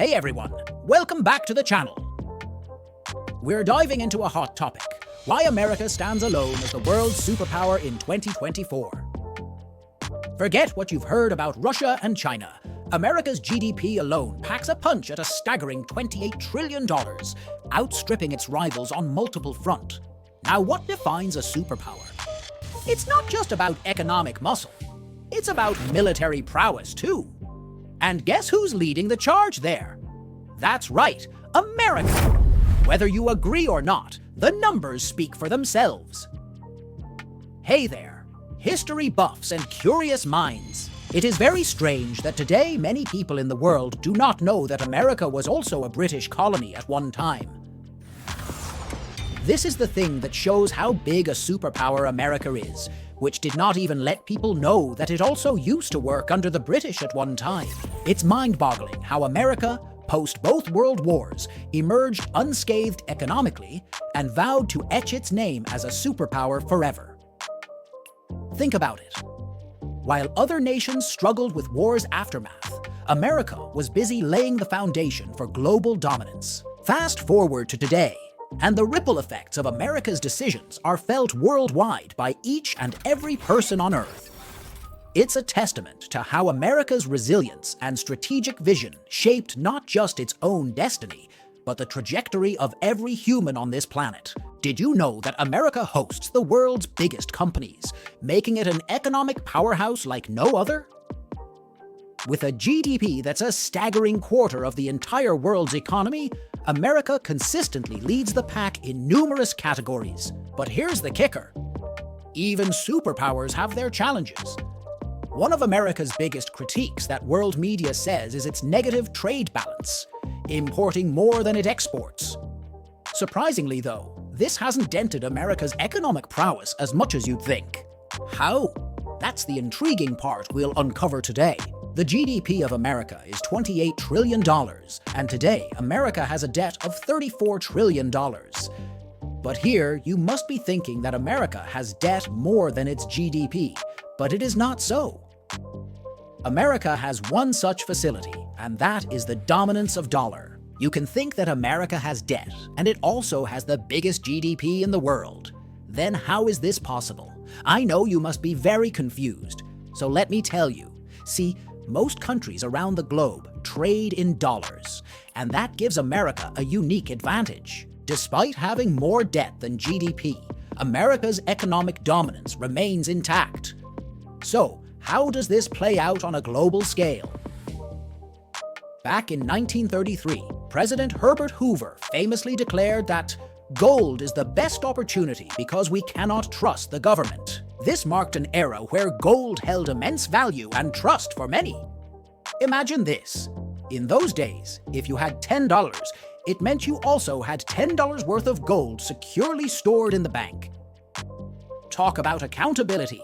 Hey everyone, welcome back to the channel. We're diving into a hot topic, why America stands alone as the world's superpower in 2024. Forget what you've heard about Russia and China. America's GDP alone packs a punch at a staggering $28 trillion, outstripping its rivals on multiple fronts. Now, what defines a superpower? It's not just about economic muscle. It's about military prowess, too. And guess who's leading the charge there? That's right, America. Whether you agree or not, the numbers speak for themselves. Hey there, history buffs and curious minds. It is very strange that today many people in the world do not know that America was also a British colony at one time. This is the thing that shows how big a superpower America is, which did not even let people know that it also used to work under the British at one time. It's mind-boggling how America, post both world wars, emerged unscathed economically and vowed to etch its name as a superpower forever. Think about it. While other nations struggled with war's aftermath, America was busy laying the foundation for global dominance. Fast forward to today, and the ripple effects of America's decisions are felt worldwide by each and every person on Earth. It's a testament to how America's resilience and strategic vision shaped not just its own destiny, but the trajectory of every human on this planet. Did you know that America hosts the world's biggest companies, making it an economic powerhouse like no other? With a GDP that's a staggering quarter of the entire world's economy, America consistently leads the pack in numerous categories. But here's the kicker. Even superpowers have their challenges. One of America's biggest critiques that world media says is its negative trade balance, importing more than it exports. Surprisingly though, this hasn't dented America's economic prowess as much as you'd think. How? That's the intriguing part we'll uncover today. The GDP of America is $28 trillion, and today America has a debt of $34 trillion. But here, you must be thinking that America has debt more than its GDP, but it is not so. America has one such facility, and that is the dominance of dollar. You can think that America has debt, and it also has the biggest GDP in the world. Then how is this possible? I know you must be very confused, so let me tell you. See, most countries around the globe trade in dollars, and that gives America a unique advantage. Despite having more debt than GDP, America's economic dominance remains intact. So, how does this play out on a global scale? Back in 1933, President Herbert Hoover famously declared that gold is the best opportunity because we cannot trust the government. This marked an era where gold held immense value and trust for many. Imagine this. In those days, if you had $10, it meant you also had $10 worth of gold securely stored in the bank. Talk about accountability.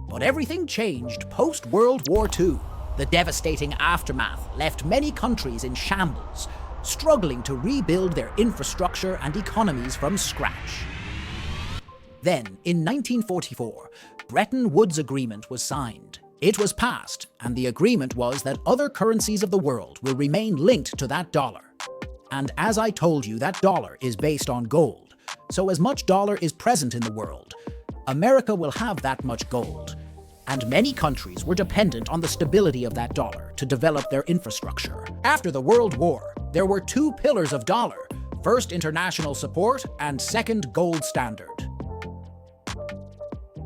But everything changed post-World War II. The devastating aftermath left many countries in shambles, struggling to rebuild their infrastructure and economies from scratch. Then, in 1944, Bretton Woods Agreement was signed. It was passed, and the agreement was that other currencies of the world will remain linked to that dollar. And as I told you, that dollar is based on gold. So as much dollar is present in the world, America will have that much gold. And many countries were dependent on the stability of that dollar to develop their infrastructure. After the World War, there were two pillars of dollar: first, international support, and second, gold standard.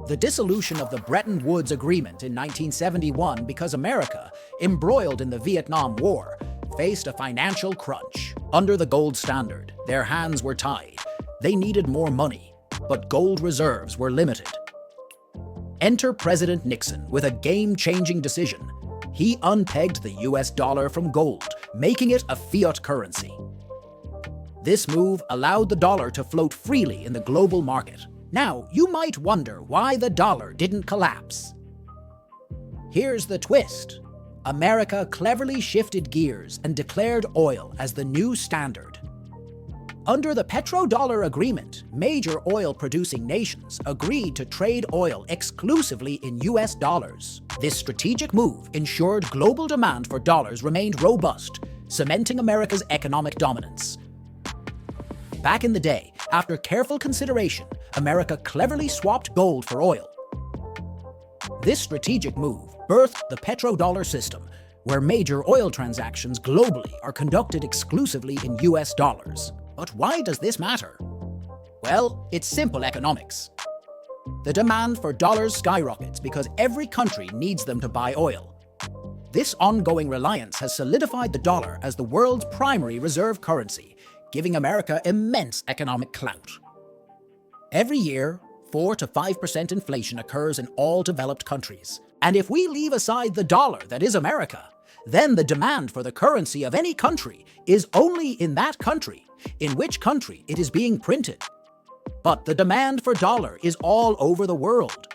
The dissolution of the Bretton Woods Agreement in 1971 because America, embroiled in the Vietnam War, faced a financial crunch. Under the gold standard, their hands were tied. They needed more money, but gold reserves were limited. Enter President Nixon with a game-changing decision. He unpegged the US dollar from gold, making it a fiat currency. This move allowed the dollar to float freely in the global market. Now, you might wonder why the dollar didn't collapse. Here's the twist. America cleverly shifted gears and declared oil as the new standard. Under the petrodollar agreement, major oil-producing nations agreed to trade oil exclusively in US dollars. This strategic move ensured global demand for dollars remained robust, cementing America's economic dominance. Back in the day, after careful consideration, America cleverly swapped gold for oil. This strategic move birthed the petrodollar system, where major oil transactions globally are conducted exclusively in US dollars. But why does this matter? Well, it's simple economics. The demand for dollars skyrockets because every country needs them to buy oil. This ongoing reliance has solidified the dollar as the world's primary reserve currency, giving America immense economic clout. Every year, 4 to 5% inflation occurs in all developed countries. And if we leave aside the dollar that is America, then the demand for the currency of any country is only in that country, in which country it is being printed. But the demand for dollar is all over the world.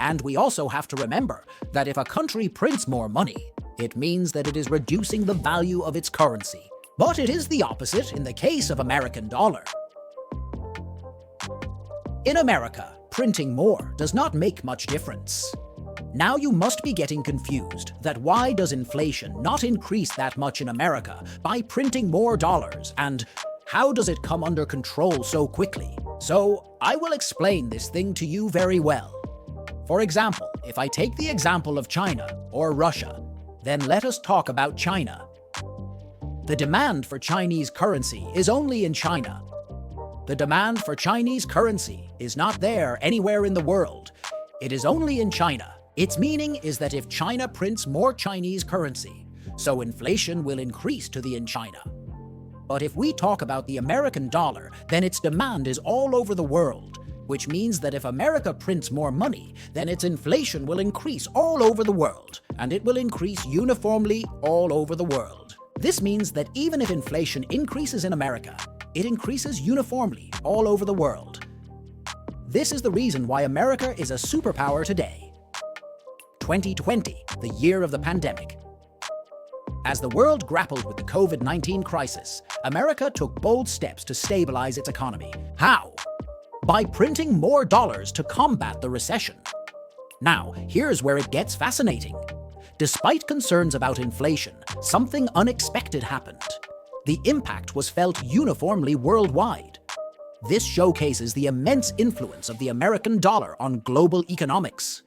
And we also have to remember that if a country prints more money, it means that it is reducing the value of its currency. But it is the opposite in the case of American dollar. In America, printing more does not make much difference. Now you must be getting confused that why does inflation not increase that much in America by printing more dollars, and how does it come under control so quickly? So I will explain this thing to you very well. For example, if I take the example of China or Russia, then let us talk about China. The demand for Chinese currency is only in China. The demand for Chinese currency is not there anywhere in the world. It is only in China. Its meaning is that if China prints more Chinese currency, so inflation will increase to the in China. But if we talk about the American dollar, then its demand is all over the world, which means that if America prints more money, then its inflation will increase all over the world, and it will increase uniformly all over the world. This means that even if inflation increases in America, it increases uniformly all over the world. This is the reason why America is a superpower today. 2020, the year of the pandemic. As the world grappled with the COVID-19 crisis, America took bold steps to stabilize its economy. How? By printing more dollars to combat the recession. Now, here's where it gets fascinating. Despite concerns about inflation, something unexpected happened. The impact was felt uniformly worldwide. This showcases the immense influence of the American dollar on global economics.